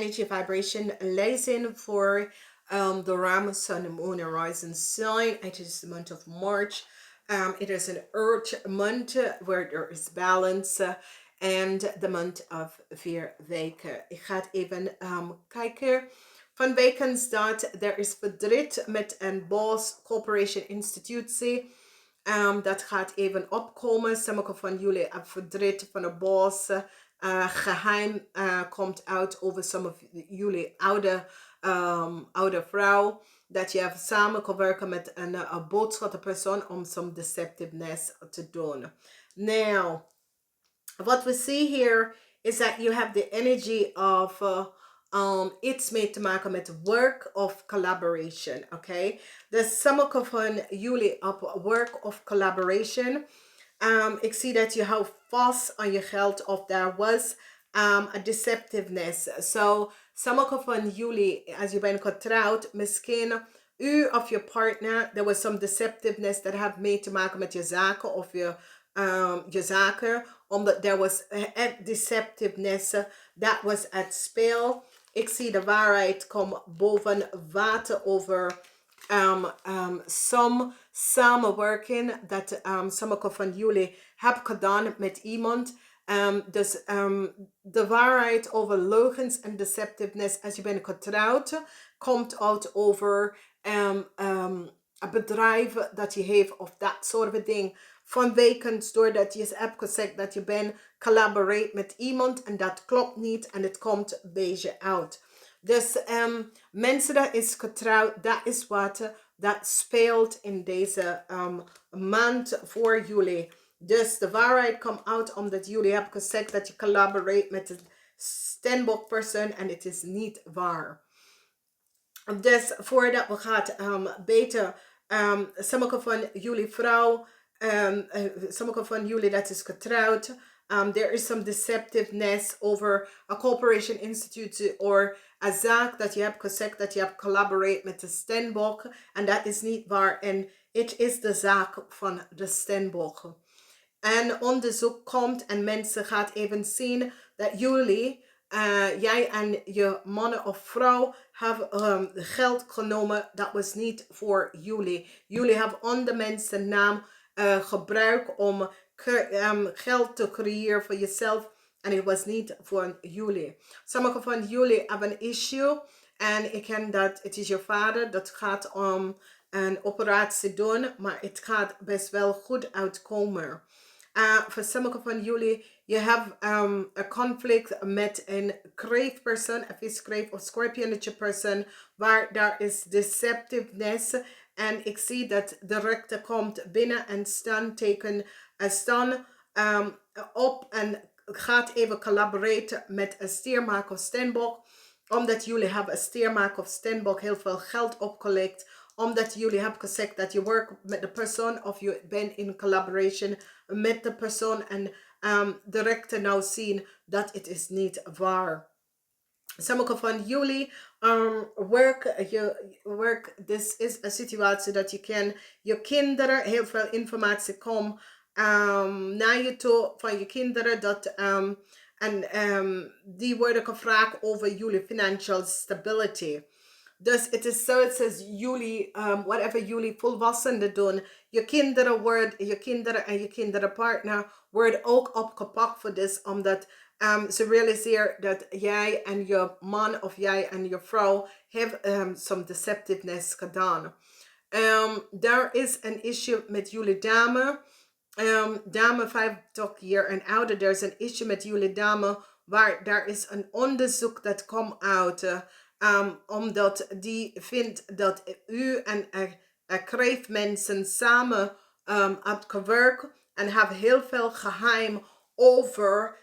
energy vibration lezen voor the Ram, Sun, Moon, and Rising sign. It is the month of March. It is an earth month where there is balance. And the month of 4 weken. Ik ga het even kijken. Van weken staat er is verdriet met een boss corporation institutie. Dat gaat even opkomen. Sommige van jullie hebben verdriet van een boss. Geheim komt uit over sommige van jullie oude vrouw. Dat je even samen kan werken met een boodschapperpersoon om some deceptiveness te doen. Now, what we see here is that you have the energy of iets mee te maken met work of collaboration, okay? Dus sommige van jullie op work of collaboration. Ik zie dat je houdt vast aan je geld of there was a deceptiveness. So, sommige van jullie, als je bent getrouwd, misschien u of je partner, there was some deceptiveness that had mee te maken met je zaken of je zaken, omdat there was a deceptiveness that was at spel. Ik zie de waarheid komen boven water over some samenwerking dat sommige van jullie hebben gedaan met iemand. Dus de waarheid over leugens en deceptiveness als je bent getrouwd komt uit over een bedrijf dat je heeft of dat soort ding. Vanwege doordat je hebt gezegd dat je bent collaborate met iemand en dat klopt niet en het komt een beetje uit. Dus mensen dat is getrouwd, dat is wat dat speelt in deze maand voor jullie. Dus de waarheid komt uit omdat jullie hebben gezegd dat je collaborate met een standbook persoon en het is niet waar. Dus voordat we gaan beter, sommige van jullie vrouw, sommige van jullie dat is getrouwd, there is some deceptiveness over a corporation institute or a zaak dat je hebt gezegd dat je hebt collaborate met de standbook en dat is niet waar en het is de zaak van de standbook. En onderzoek komt en mensen gaan even zien dat jullie, jij en je man of vrouw, hebben geld genomen. Dat was niet voor jullie. Jullie hebben onder mensen naam gebruikt om geld te creëren voor jezelf. En het was niet voor jullie. Sommige van jullie hebben een issue. En ik ken dat het is je vader. Dat gaat om een operatie doen. Maar het gaat best wel goed uitkomen. Voor sommige van jullie, je hebt een conflict met een kreefpersoon, een viskreef of scorpionetje persoon, waar daar is deceptiveness. En ik zie dat de rechter komt binnen en staan op en gaat even collaboreren met een stiermaker of standbook. Omdat jullie hebben een stiermaker of standbook heel veel geld opgelegd. Omdat jullie hebben gezegd dat je werkt met de persoon of je bent in collaboration met de persoon en de rechter nou zien dat het is niet waar. Sommige van jullie werk, dit is een situatie dat je kan je kinderen heel veel informatie komt naar je toe van je kinderen dat en die worden gevraagd over jullie financial stability. Dus het is zo, het says jullie, whatever jullie volwassenen doen, je kinderen en je kinderpartner worden ook opgepakt voor dit, omdat ze realiseren dat jij en je man of jij en je vrouw hebben some deceptiveness gedaan. Daar is een issue met jullie dame. Dame 50 jaar en ouder, er is een issue met jullie dame, waar daar is een onderzoek dat komt uit. Omdat die vindt dat u en kreefmensen samen hebt gewerkt en hebben heel veel geheim over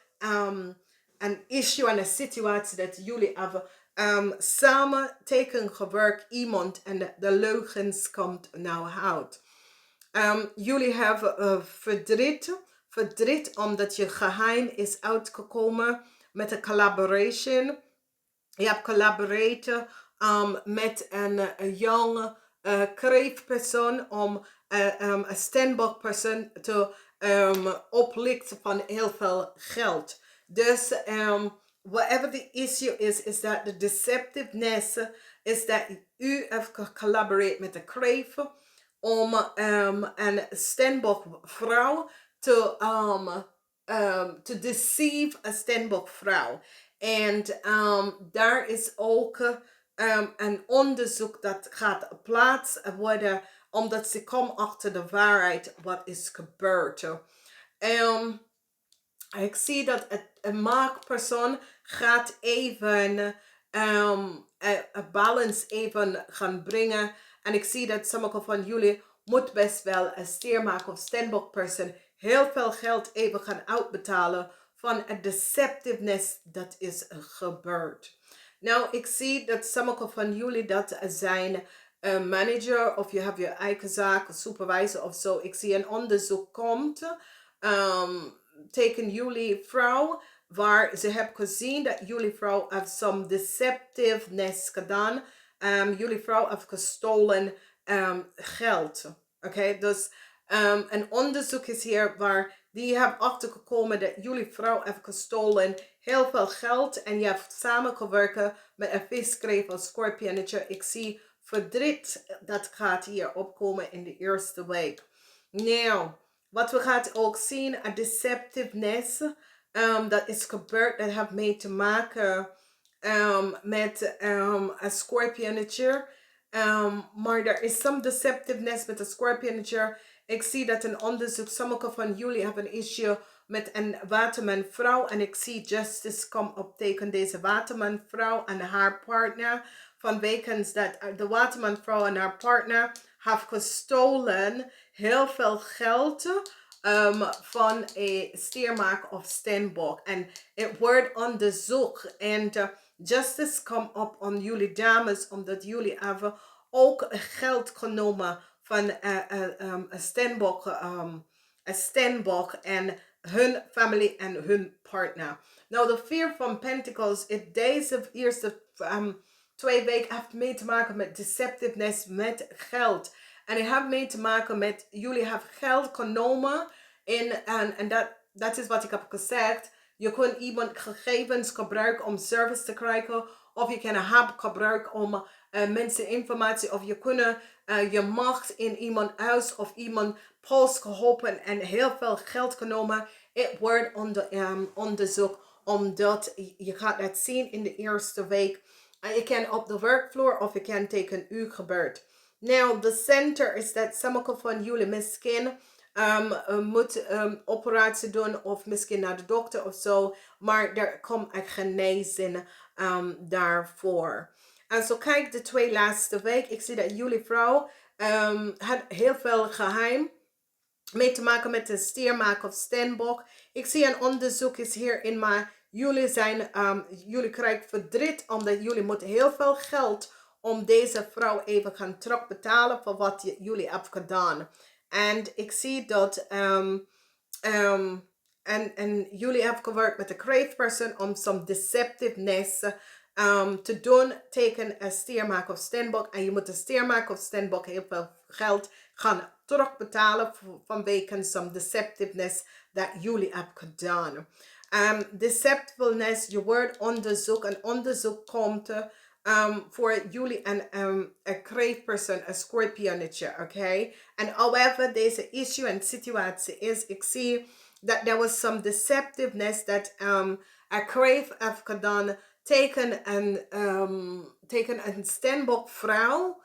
een issue en een situatie dat jullie hebben samen tegengewerkt iemand en de leugens komt nou uit. Jullie hebben verdriet omdat je geheim is uitgekomen met een collaboration. Je hebt collaboreren met een jonge kreefpersoon om een standbook persoon te oplichten van heel veel geld. Dus whatever the issue is that the deceptiveness is dat u even collaborate met de Crave om een Stenbock vrouw te deceive een Stenbock vrouw. En daar is ook een onderzoek dat gaat plaats worden, omdat ze komen achter de waarheid wat is gebeurd. Ik zie dat een maakpersoon gaat even een balance even gaan brengen. En ik zie dat sommige van jullie moet best wel een steermaak of Stenbock person heel veel geld even gaan uitbetalen van het deceptiveness dat is gebeurd. Nou, ik zie dat sommige van jullie dat zijn manager of je hebt je eigen zaak, supervisor of zo. Ik zie een onderzoek komt tegen jullie vrouw, waar ze hebben gezien dat jullie vrouw heeft some deceptiveness gedaan. Jullie vrouw heeft gestolen geld. Oké, dus een onderzoek is hier waar die hebben achtergekomen dat jullie vrouw heeft gestolen heel veel geld en je hebt samengewerkt met een viskreef of scorpionnetje. Ik zie verdriet dat gaat hier opkomen in de eerste week. Nou, wat we gaan ook zien, a deceptiveness, dat is gebeurd, dat heeft mee te maken met een scorpionnetje. Maar er is some deceptiveness met een scorpionnetje. Ik zie dat een onderzoek, sommige van jullie hebben een issue met een watermanvrouw. En ik zie justice come op tegen deze watermanvrouw en haar partner. Vanwege dat de watermanvrouw en haar partner heeft gestolen heel veel geld van een steermaak of Stenbock. En het wordt onderzocht. En justice komt op aan jullie dames, omdat jullie hebben ook geld genomen van een Stenbock en hun familie en hun partner. Nou, de Vier van Pentacles, deze eerste 2 weken heeft mee te maken met deceptiveness, met geld. En het heeft mee te maken met jullie hebben geld genomen en dat is wat ik heb gezegd. Je kunt iemand gegevens gebruiken om service te krijgen. Of je kan een hub gebruiken om mensen informatie. Of je kunt je macht in iemand huis of iemand post geholpen en heel veel geld genomen. Het wordt onderzoek omdat je gaat dat zien in de eerste week. Je kan op de werkvloer of je kan tegen u gebeurt. Nou, de center is dat sommige van jullie misschien moet operatie doen of misschien naar de dokter of zo. Maar er komt een genezing daarvoor. En zo kijk de 2 laatste weken. Ik zie dat jullie vrouw had heel veel geheim mee te maken met de steermaak of Stenbock. Ik zie een onderzoek is hierin, maar jullie krijgen verdriet omdat jullie moeten heel veel geld om deze vrouw even gaan terugbetalen voor wat jullie hebben gedaan. En ik zie dat en jullie hebben gewerkt met de Crave person om some deceptiveness te doen tegen een steermaak of Stenbock. En je moet de steermaak of Stenbock heel veel geld gaan terugbetalen vanwege some deceptiveness dat jullie hebben gedaan. Deceptiveness, je wordt onderzoek. Een onderzoek komt voor jullie een Crave person, een scorpionnetje, oké? En however deze issue en situatie is, ik zie that there was some deceptiveness that a Crave heeft gedaan tegen een Stenbock vrouw.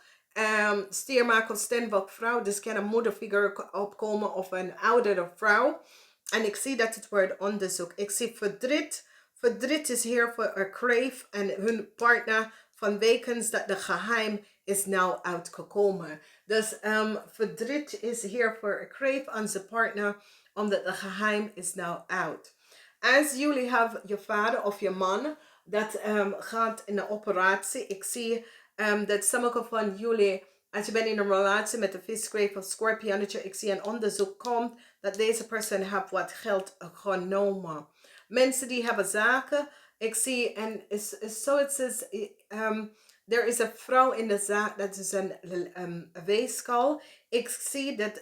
Steermaak of Stenbock vrouw, dus kan een moederfiguur opkomen of een oudere vrouw. En ik zie dat het wordt onderzoek. Ik zie verdriet. Verdriet is hier voor een Crave en hun partner vanwege dat de geheim is nou uitgekomen. Dus verdriet is hier voor een Crave en zijn partner omdat de geheim is nou uit. Als jullie hebben je vader of je man dat gaat in een operatie. Ik zie dat sommige van jullie, als je bent in een relatie met een visgrave of scorpionnetje, ik zie een onderzoek komt dat deze persoon heeft wat geld genomen. Mensen die hebben zaken, ik zie, en zoiets is, er is een vrouw in de zaak, dat is een weeskal. Ik zie dat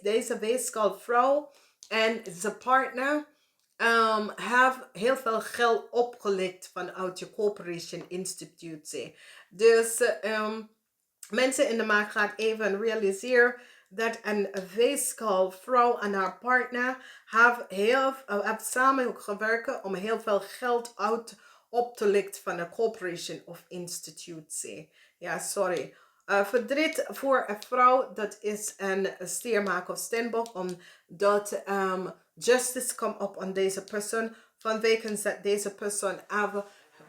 deze weeskalvrouw en zijn partner have heel veel geld opgelikt vanuit je corporation institutie. Dus mensen in de maand gaat even realiseren dat een fiscal vrouw en haar partner hebben samen gewerkt om heel veel geld op te lichten van een corporation of institutie. Ja, sorry. Verdriet voor een vrouw, dat is een stiermaker of steenbok, omdat justice komt op aan deze persoon, vanwege dat deze persoon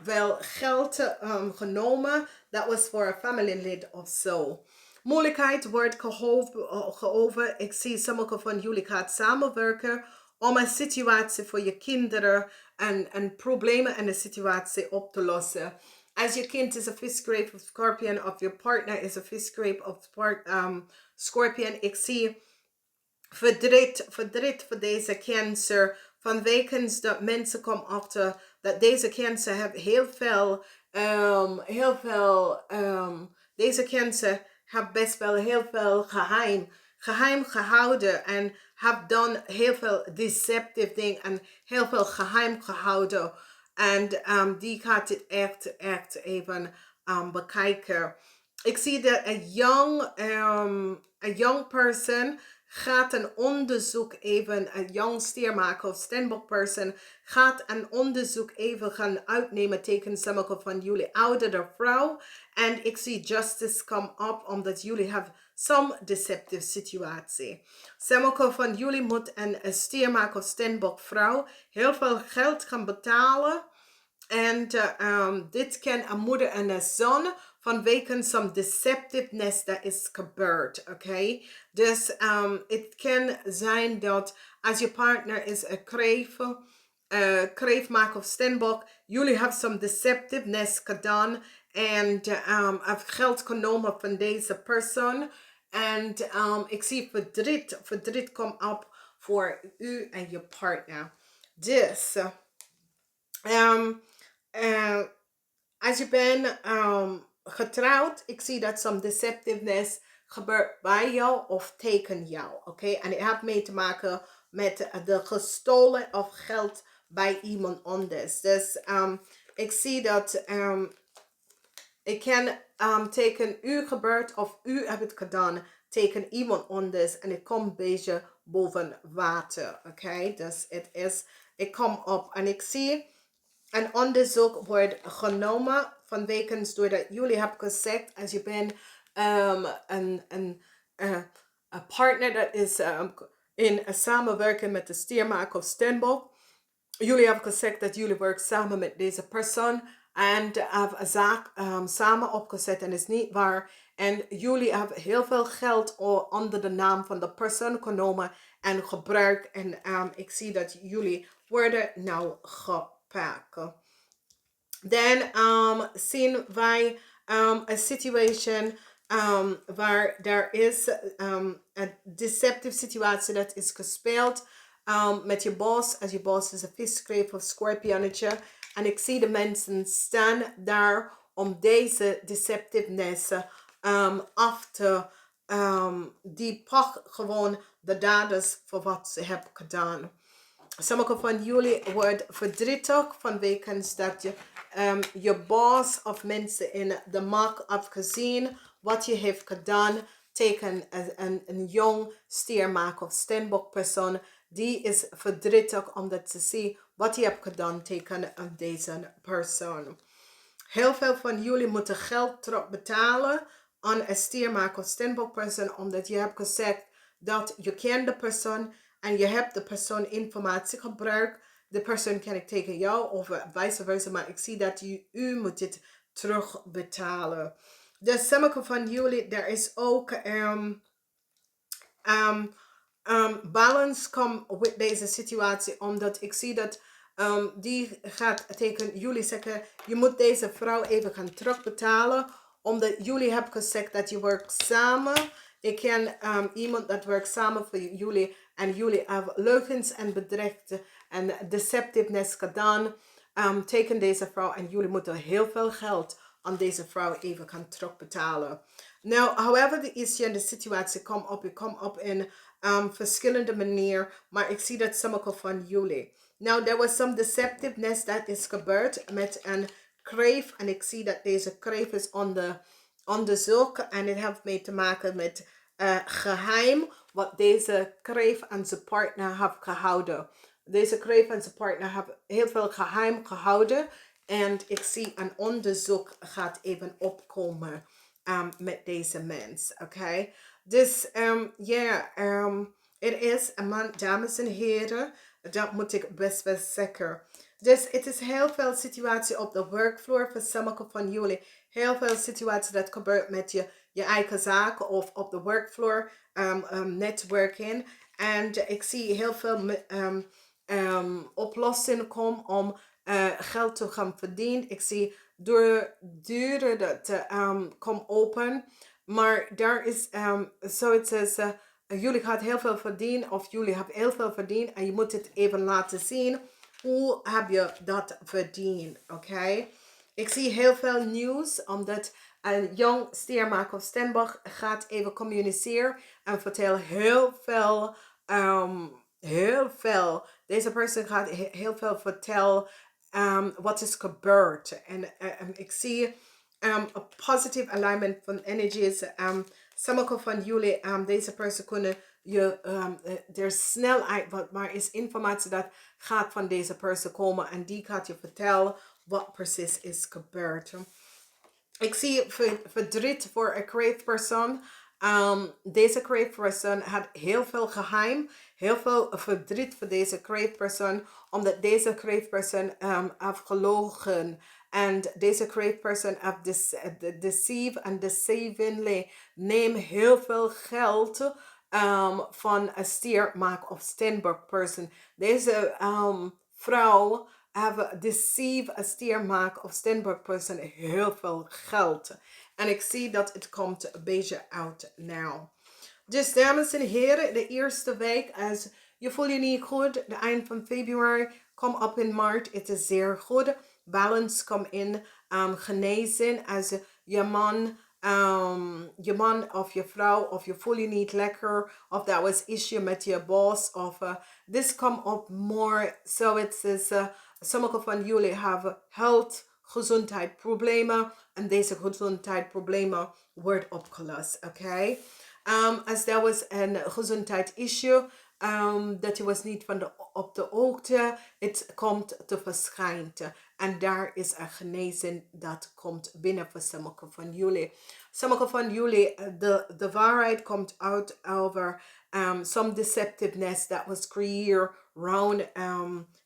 wel geld genomen, dat was voor een familielid of zo. Moeilijkheid wordt gehoven. Ik zie sommige van jullie gaat samenwerken om een situatie voor je kinderen en problemen en een situatie op te lossen. Als je kind is een fish grape of scorpion of je partner is een fish grape of scorpion, ik zie verdriet voor deze cancer. Vanwege dat mensen komen achter dat deze cancer heeft deze cancer heeft best wel heel veel geheim gehouden en heeft dan heel veel deceptive dingen en heel veel geheim gehouden. En die gaat het echt even bekijken. Ik zie dat een young person gaat een onderzoek even, een young stiermaker of steenbok person gaat een onderzoek even gaan uitnemen tegen sommige van jullie oudere vrouw. En ik zie justice come up omdat jullie hebben some deceptive situatie. Sommige van jullie moeten een stiermaker of steenbok vrouw heel veel geld gaan betalen. En dit kan een moeder en een zoon vanwege some deceptiveness dat is gebeurd, oké? Dus het kan zijn dat als je partner is een kreefmaker of steenbok, jullie hebben some deceptiveness gedaan en heeft geld genomen van deze persoon. En ik zie verdriet komt op voor u en je partner. Dus als je bent getrouwd, ik zie dat some deceptiveness gebeurt bij jou of tegen jou, oké? En het heeft mee te maken met de gestolen of geld bij iemand anders. Dus ik zie dat het kan tegen u gebeurt of u hebt het gedaan tegen iemand anders en het komt een beetje boven water, oké? Dus het komt op en ik zie een onderzoek wordt genomen vanwege doordat jullie hebben gezegd als je bent een partner dat is in samenwerking met de stiermaker of steenbok. Jullie hebben gezegd dat jullie werken samen met deze persoon en hebben een zaak samen opgezet en is niet waar. En jullie hebben heel veel geld onder de naam van de persoon genomen en gebruikt. En ik zie dat jullie worden nou gepakt. Dan zien wij een situation waar er is een deceptive situatie dat is gespeeld met je boss. Als je boss is een visgrape of scorpionnetje. En ik zie de mensen staan daar om deze deceptiveness af te... die pakken gewoon de daders voor wat ze hebben gedaan. Sommige van jullie worden verdrietig vanwege dat je boss of mensen in de markt hebben gezien wat je heeft gedaan tegen een jong stiermaker of steenbok persoon. Die is verdrietig omdat ze zien wat je hebt gedaan tegen deze persoon. Heel veel van jullie moeten geld terugbetalen aan een stiermaker of steenbok persoon omdat je hebt gezegd dat je kent de persoon en je hebt de persoon informatie gebruikt. De persoon kan ik tegen jou of vice versa, maar ik zie dat u moet dit terugbetalen. Dus sommige van jullie, er is ook balance komt met deze situatie, omdat ik zie dat die gaat tegen jullie zeggen, je moet deze vrouw even gaan terugbetalen, omdat jullie hebben gezegd dat je werkt samen. Ik ken iemand dat werkt samen voor jullie en jullie hebben leugens en bedriegten en deceptiveness gedaan tegen deze vrouw en jullie moeten heel veel geld aan deze vrouw even gaan terugbetalen. Nou, however de issue en de situatie komt op in verschillende manieren, maar ik zie dat sommige van jullie Now, there was some deceptiveness that is gebeurd met een kreef. En ik zie dat deze kreef is onderzoek. En het heeft mee te maken met geheim. Wat deze kreef en zijn partner heeft gehouden. Deze kreef en zijn partner hebben heel veel geheim gehouden. En ik zie een onderzoek gaat even opkomen met deze mens. Oké. Dus het is een man, dames en heren. Dat moet ik best wel zeggen. Dus het is heel veel situatie op de werkvloer voor sommigen van jullie. Heel veel situatie dat gebeurt met je eigen zaken of op de werkvloer. Networking. En ik zie heel veel oplossingen komen om geld te gaan verdienen. Ik zie deuren dat komen open. Maar daar is zoiets als jullie gaan heel veel verdienen of jullie hebben heel veel verdiend en je moet het even laten zien. Hoe heb je dat verdiend? Oké? Ik zie heel veel nieuws omdat een jong stiermaker of Stenbach gaat even communiceren en vertelt heel veel. Heel veel. Deze persoon gaat heel veel vertellen wat is gebeurd. En ik zie een positive alignment van energies. Sommige van jullie, deze persoon kunnen je, er snelheid, wat maar is informatie dat gaat van deze persoon komen. En die gaat je vertellen wat precies is gebeurd. Ik zie verdriet voor een crave persoon. Deze crave persoon had heel veel geheim. Heel veel verdriet voor deze crave persoon. Omdat deze crave persoon heeft gelogen. En deze crave person heeft deceived en deceivingly neem heel veel geld van een stiermaak of Stenberg person. Deze vrouw hebben deceived een stiermaak of Stenberg person heel veel geld. En ik zie dat het komt een beetje uit now. Dus dames en heren, de eerste week, als je voelt je niet goed, de eind van februari, kom op in maart, het is zeer goed. Balance komt in, genezen, als je man of je vrouw, of je voelt je niet lekker, of dat was issue met je boss, of this komt op more, so it is, sommige van jullie hebben health, gezondheidsproblemen, en deze gezondheidsproblemen worden opgelost, oké? Als er was een gezondheidsissue, dat je was niet op de hoogte, het komt te verschijnen. En daar is een genezing dat komt binnen voor sommige van jullie. Sommige van jullie, de waarheid komt uit over some deceptiveness that was created around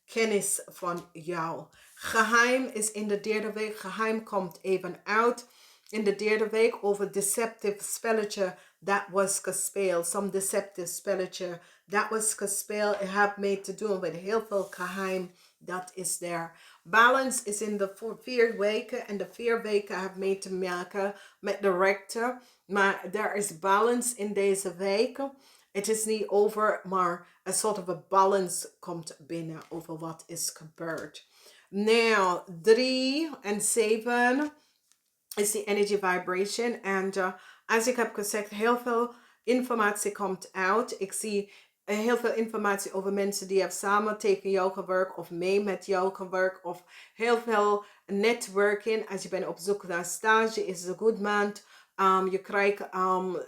kennis van jou. Geheim is in de derde week, geheim komt even uit. In de derde week over deceptive spelletje dat was gespeeld. Some deceptive spelletje dat was gespeeld. Het heeft mee te doen met heel veel geheim. Dat is daar. Balance is in de 4 weken. En de 4 weken heeft mee te maken met de rector. Maar er is balance in deze weken. Het is niet over, maar een soort of balance komt binnen over wat is gebeurd. Now, 3 en 7 is the energy vibration. En als ik heb gezegd, heel veel informatie komt uit. Ik zie heel veel informatie over mensen die hebben samen tegen jou gewerkt of mee met jou gewerkt. Of heel veel networking. Als je bent op zoek naar stage, is het een good maand. Je krijgt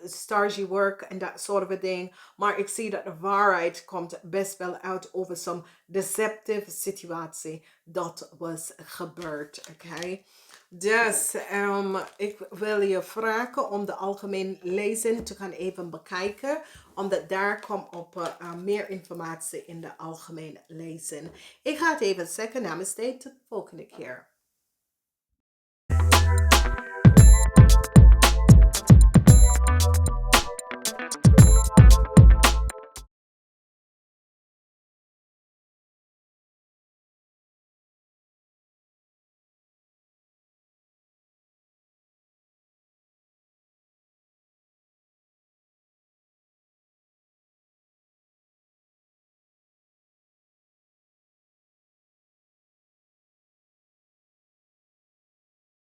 stage work en dat soort of ding. Maar ik zie dat de waarheid komt best wel uit over some deceptive situatie dat was gebeurd. Oké. Dus ik wil je vragen om de algemeen lezing te gaan even bekijken. Omdat daar komt op meer informatie in de algemeen lezing. Ik ga het even zeggen. Namaste, tot de volgende keer.